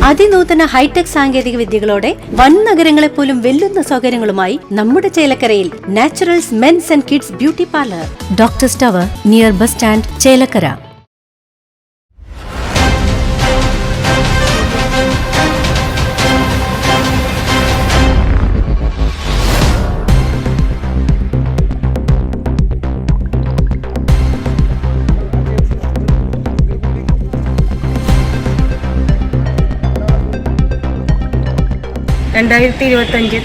അതിനൂതന hi tech സാങ്കേതിക വിദ്യകളോടെ വൻ നഗരങ്ങളെ പോലും വെല്ലുന്ന സൗകര്യങ്ങളുമായി നമ്മുടെ ചേലക്കരയിൽ naturals men's and kids beauty parlour, doctors tower, near bus stand, Chelakkara.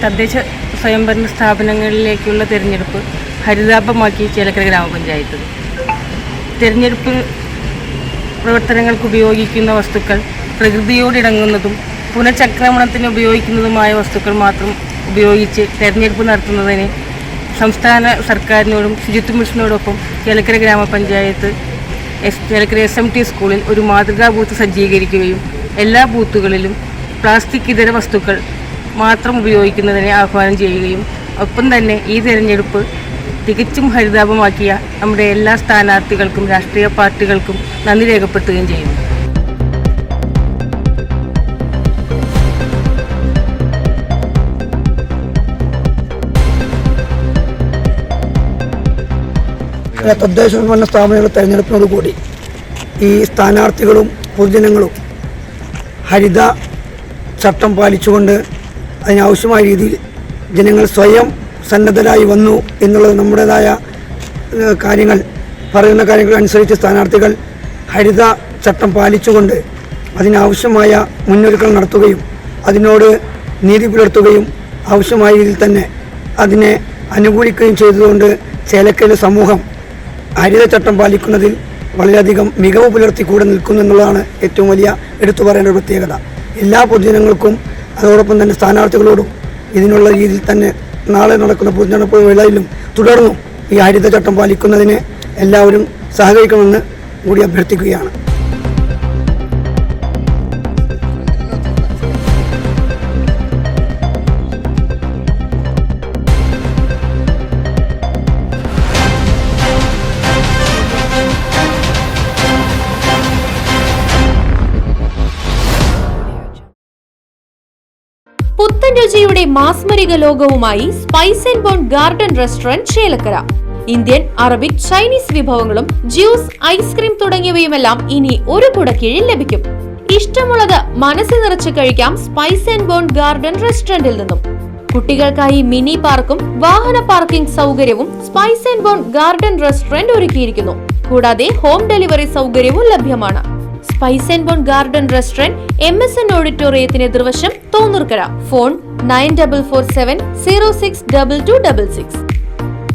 തദ്ദേശ സ്വയംഭരണ സ്ഥാപനങ്ങളിലേക്കുള്ള തിരഞ്ഞെടുപ്പ് ഹരിതാപമാക്കി ചേലക്കര ഗ്രാമപഞ്ചായത്ത്. തിരഞ്ഞെടുപ്പ് പ്രവർത്തനങ്ങൾക്ക് ഉപയോഗിക്കുന്ന വസ്തുക്കൾ പ്രകൃതിയോടിണങ്ങുന്നതും പുനഃചക്രമണത്തിന് ഉപയോഗിക്കുന്നതുമായ വസ്തുക്കൾ മാത്രം ഉപയോഗിച്ച് തിരഞ്ഞെടുപ്പ് നടത്തുന്നതിന് സംസ്ഥാന സർക്കാരിനോടും ശുചിത്വ മിഷനോടൊപ്പം ചേലക്കര ഗ്രാമപഞ്ചായത്ത് ചേലക്കര SMT സ്കൂളിൽ ഒരു മാതൃകാ ബൂത്ത് സജ്ജീകരിക്കുകയും എല്ലാ ബൂത്തുകളിലും പ്ലാസ്റ്റിക് ഇതര വസ്തുക്കൾ മാത്രം ഉപയോഗിക്കുന്നതിനെ ആഹ്വാനം ചെയ്യുകയും ഒപ്പം തന്നെ ഈ തിരഞ്ഞെടുപ്പ് തികച്ചും ഹരിതാപമാക്കിയ നമ്മുടെ എല്ലാ സ്ഥാനാർത്ഥികൾക്കും രാഷ്ട്രീയ പാർട്ടികൾക്കും നന്ദി രേഖപ്പെടുത്തുകയും ചെയ്യുന്നു. തദ്ദേശ സ്വയംഭരണ സ്ഥാപനങ്ങളുടെ തെരഞ്ഞെടുപ്പിനോടുകൂടി ഈ സ്ഥാനാർത്ഥികളും പൊതുജനങ്ങളും ഹരിത ചട്ടം പാലിച്ചുകൊണ്ട് അതിനാവശ്യമായ രീതിയിൽ ജനങ്ങൾ സ്വയം സന്നദ്ധരായി വന്നു എന്നുള്ളത് നമ്മുടേതായ പറയുന്ന കാര്യങ്ങൾ അനുസരിച്ച് സ്ഥാനാർത്ഥികൾ ഹരിത ചട്ടം പാലിച്ചുകൊണ്ട് അതിനാവശ്യമായ മുന്നൊരുക്കം നടത്തുകയും അതിനോട് നീതി പുലർത്തുകയും ആവശ്യമായ രീതിയിൽ തന്നെ അതിനെ അനുകൂലിക്കുകയും ചെയ്തതുകൊണ്ട് ചേലക്കരയിലെ സമൂഹം ഹരിതചട്ടം പാലിക്കുന്നതിൽ വളരെയധികം മികവ് പുലർത്തി കൂടെ നിൽക്കുന്നു എന്നുള്ളതാണ് ഏറ്റവും വലിയ എടുത്തു പറയേണ്ട ഒരു പ്രത്യേകത. എല്ലാ പൊതുജനങ്ങൾക്കും അതോടൊപ്പം തന്നെ സ്ഥാനാർത്ഥികളോടും ഇതിനുള്ള രീതിയിൽ തന്നെ നാളെ നടക്കുന്ന പൊതുജനപ്പ് വേളയിലും തുടർന്നും ഈ ഹരിതചട്ടം പാലിക്കുന്നതിന് എല്ലാവരും സഹകരിക്കണമെന്ന് കൂടി അഭ്യർത്ഥിക്കുകയാണ്. പുത്തൻ രുചിയുടെ മാസ്മരിക ലോകവുമായി spice and bone garden restaurant Chelakkara. Indian, Arabic, Chinese വിഭവങ്ങളും ജ്യൂസ്, ഐസ്ക്രീം തുടങ്ങിയവയുമെല്ലാം ഇനി ഒരു കുടക്കീഴിൽ ലഭിക്കും. ഇഷ്ടമുള്ളത് മനസ്സ് നിറച്ച് കഴിക്കാം സ്പൈസ് ആൻഡ് ബോൺ ഗാർഡൻ റെസ്റ്റോറന്റിൽ നിന്നും. കുട്ടികൾക്കായി മിനി പാർക്കും വാഹന പാർക്കിംഗ് സൗകര്യവും spice and bone garden restaurant ഒരുക്കിയിരിക്കുന്നു. കൂടാതെ ഹോം ഡെലിവറി സൗകര്യവും ലഭ്യമാണ്. Spice and bone garden restaurant MSN ഓഡിറ്റോറിയത്തിന് എതിർവശം തോന്നൂർക്കര. ഫോൺ 9447 062266.